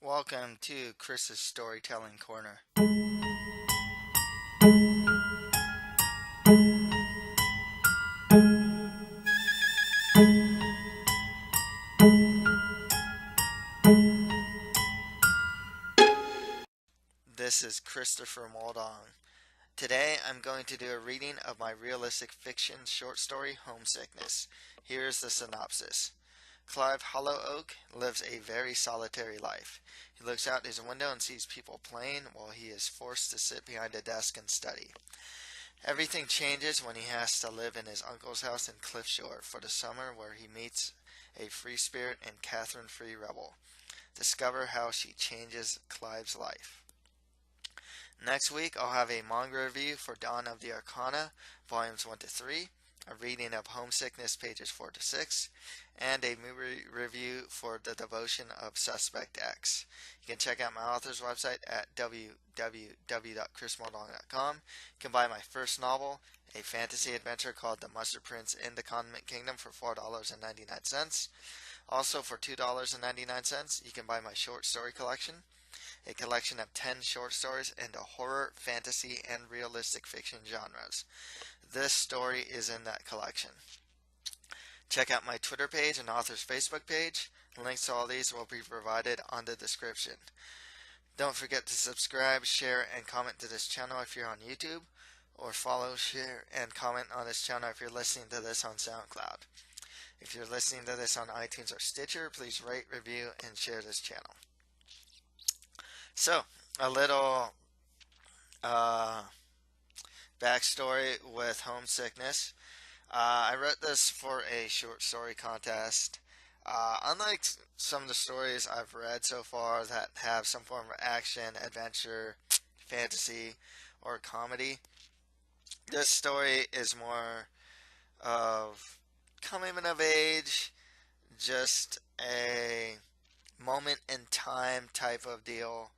Welcome to Chris's Storytelling Corner. This is Christopher Muldong. Today I'm going to do a reading of my realistic fiction short story, Homesickness. Here's the synopsis. Clive Hollowoak lives a very solitary life. He looks out his window and sees people playing while he is forced to sit behind a desk and study. Everything changes when he has to live in his uncle's house in Cliffshore for the summer, where he meets a free spirit and Katherine Freerebel. Discover how she changes Clive's life. Next week, I'll have a manga review for Dawn of the Arcana, volumes 1 to 3, a reading of Homesickness, pages 4 to 6, and a movie review for The Devotion of Suspect X. You can check out my author's website at www.chrismuldong.com. You can buy my first novel, a fantasy adventure called The Mustard Prince in the Condiment Kingdom, for $4.99. Also, for $2.99, you can buy my short story collection, a collection of 10 short stories in the horror, fantasy, and realistic fiction genres. This story is in that collection. Check out my Twitter page and author's Facebook page. Links to all these will be provided on the description. Don't forget to subscribe, share, and comment to this channel if you're on YouTube, or follow, share, and comment on this channel if you're listening to this on SoundCloud. If you're listening to this on iTunes or Stitcher, please rate, review, and share this channel. So, a little backstory with Homesickness. I wrote this for a short story contest. Unlike some of the stories I've read so far that have some form of action, adventure, fantasy, or comedy, this story is more of coming of age, just a moment in time type of deal.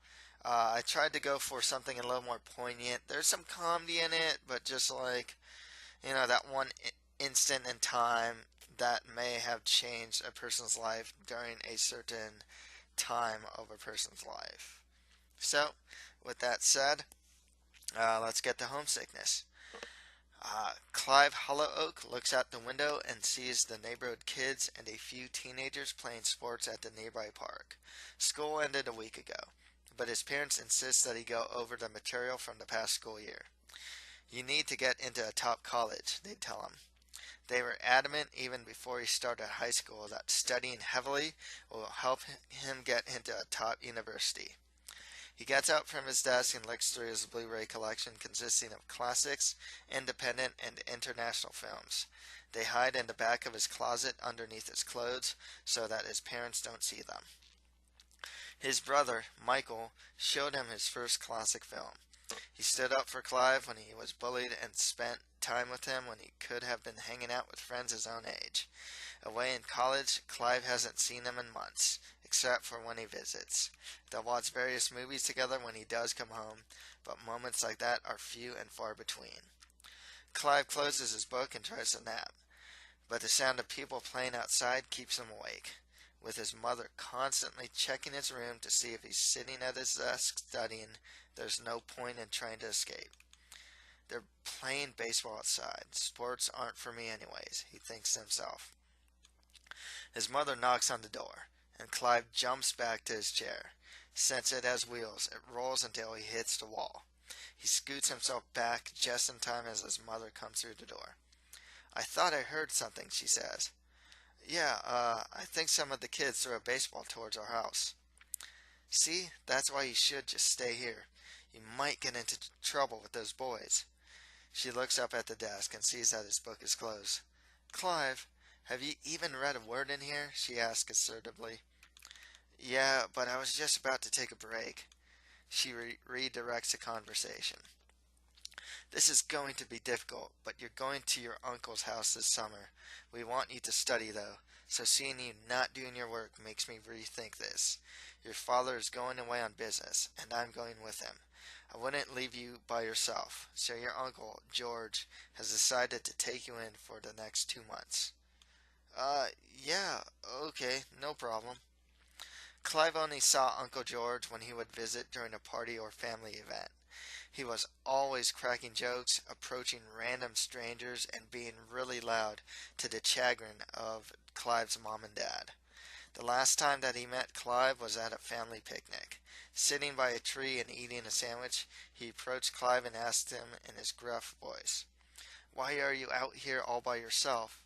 I tried to go for something a little more poignant. There's some comedy in it, but just like, that one instant in time that may have changed a person's life during a certain time of a person's life. So, with that said, let's get to Homesickness. Clive Hollowoak looks out the window and sees the neighborhood kids and a few teenagers playing sports at the nearby park. School ended a week ago, but his parents insist that he go over the material from the past school year. You need to get into a top college, they tell him. They were adamant even before he started high school that studying heavily will help him get into a top university. He gets up from his desk and looks through his Blu-ray collection consisting of classics, independent, and international films. They hide in the back of his closet underneath his clothes so that his parents don't see them. His brother, Michael, showed him his first classic film. He stood up for Clive when he was bullied and spent time with him when he could have been hanging out with friends his own age. Away in college, Clive hasn't seen him in months, except for when he visits. They'll watch various movies together when he does come home, but moments like that are few and far between. Clive closes his book and tries to nap, but the sound of people playing outside keeps him awake, with his mother constantly checking his room to see if he's sitting at his desk studying. There's no point in trying to escape. They're playing baseball outside. Sports aren't for me anyways, he thinks to himself. His mother knocks on the door, and Clive jumps back to his chair. Since it has wheels, it rolls until he hits the wall. He scoots himself back just in time as his mother comes through the door. I thought I heard something, she says. Yeah, I think some of the kids threw a baseball towards our house. See, that's why you should just stay here. You might get into trouble with those boys. She looks up at the desk and sees that his book is closed. Clive, have you even read a word in here? She asks assertively. Yeah, but I was just about to take a break. She redirects the conversation. This is going to be difficult, but you're going to your uncle's house this summer. We want you to study, though, so seeing you not doing your work makes me rethink this. Your father is going away on business, and I'm going with him. I wouldn't leave you by yourself, so your uncle, George, has decided to take you in for the next 2 months. Yeah, okay, no problem. Clive only saw Uncle George when he would visit during a party or family event. He was always cracking jokes, approaching random strangers, and being really loud to the chagrin of Clive's mom and dad. The last time that he met Clive was at a family picnic. Sitting by a tree and eating a sandwich, he approached Clive and asked him in his gruff voice, "Why are you out here all by yourself?"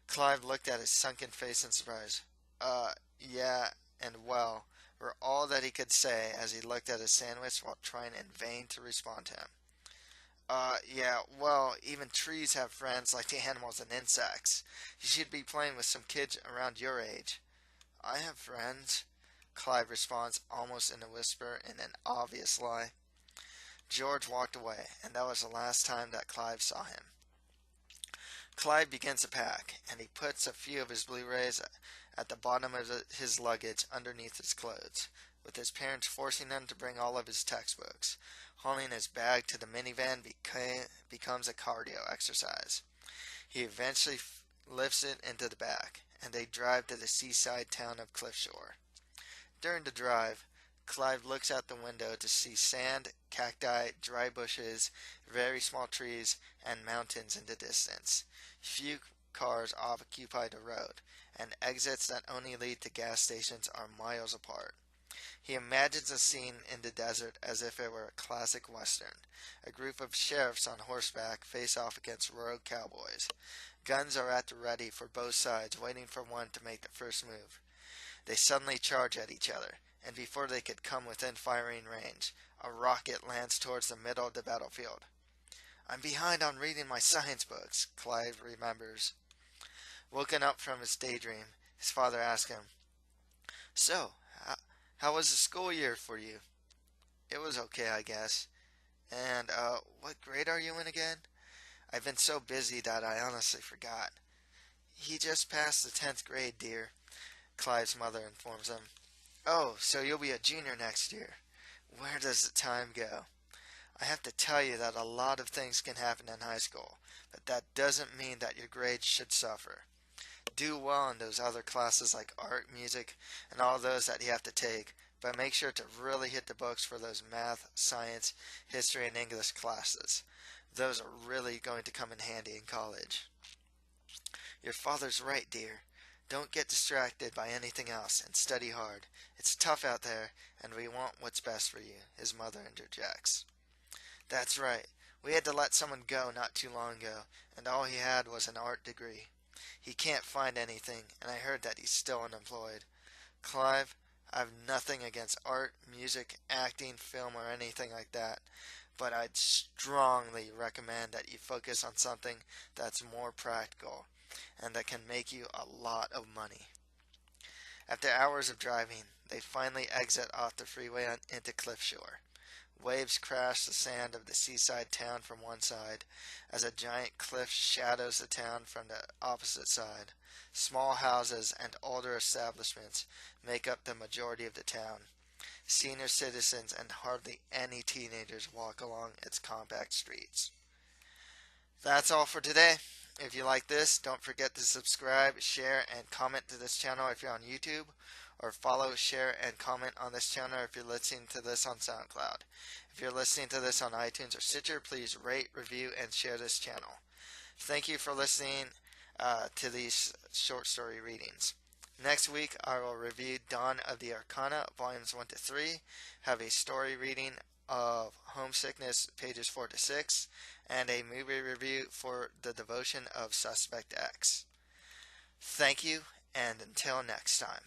Clive looked at his sunken face in surprise. Yeah, and well, were all that he could say as he looked at his sandwich while trying in vain to respond to him. Yeah, well, even trees have friends like the animals and insects. You should be playing with some kids around your age. I have friends, Clive responds almost in a whisper in an obvious lie. George walked away, and that was the last time that Clive saw him. Clive begins to pack, and he puts a few of his Blu-rays at the bottom of his luggage underneath his clothes, with his parents forcing him to bring all of his textbooks. Hauling his bag to the minivan becomes a cardio exercise. He eventually lifts it into the back, and they drive to the seaside town of Cliffshore. During the drive, Clive looks out the window to see sand, cacti, dry bushes, very small trees, and mountains in the distance. Few cars occupy the road, and exits that only lead to gas stations are miles apart. He imagines a scene in the desert as if it were a classic western. A group of sheriffs on horseback face off against rogue cowboys. Guns are at the ready for both sides, waiting for one to make the first move. They suddenly charge at each other, and before they could come within firing range, a rocket lands towards the middle of the battlefield. I'm behind on reading my science books, Clive remembers. Woken up from his daydream, his father asked him, "So, how was the school year for you?" "It was okay, I guess." "And, what grade are you in again?" "I've been so busy that I honestly forgot." "He just passed the 10th grade, dear," Clive's mother informs him. "Oh, so you'll be a junior next year. Where does the time go?" I have to tell you that a lot of things can happen in high school, but that doesn't mean that your grades should suffer. Do well in those other classes like art, music, and all those that you have to take, but make sure to really hit the books for those math, science, history, and English classes. Those are really going to come in handy in college. Your father's right, dear. Don't get distracted by anything else and study hard. It's tough out there, and we want what's best for you, his mother interjects. That's right. We had to let someone go not too long ago, and all he had was an art degree. He can't find anything, and I heard that he's still unemployed. Clive, I've nothing against art, music, acting, film, or anything like that, but I'd strongly recommend that you focus on something that's more practical and that can make you a lot of money. After hours of driving, they finally exit off the freeway into Cliffshore. Waves crash the sand of the seaside town from one side, as a giant cliff shadows the town from the opposite side. Small houses and older establishments make up the majority of the town. Senior citizens and hardly any teenagers walk along its compact streets. That's all for today. If you like this, don't forget to subscribe, share, and comment to this channel if you're on YouTube, or follow, share, and comment on this channel if you're listening to this on SoundCloud. If you're listening to this on iTunes or Stitcher, please rate, review, and share this channel. Thank you for listening to these short story readings. Next week, I will review Dawn of the Arcana, volumes 1 to 3, have a story reading of Homesickness, pages 4 to 6, and a movie review for The Devotion of Suspect X. Thank you, and until next time.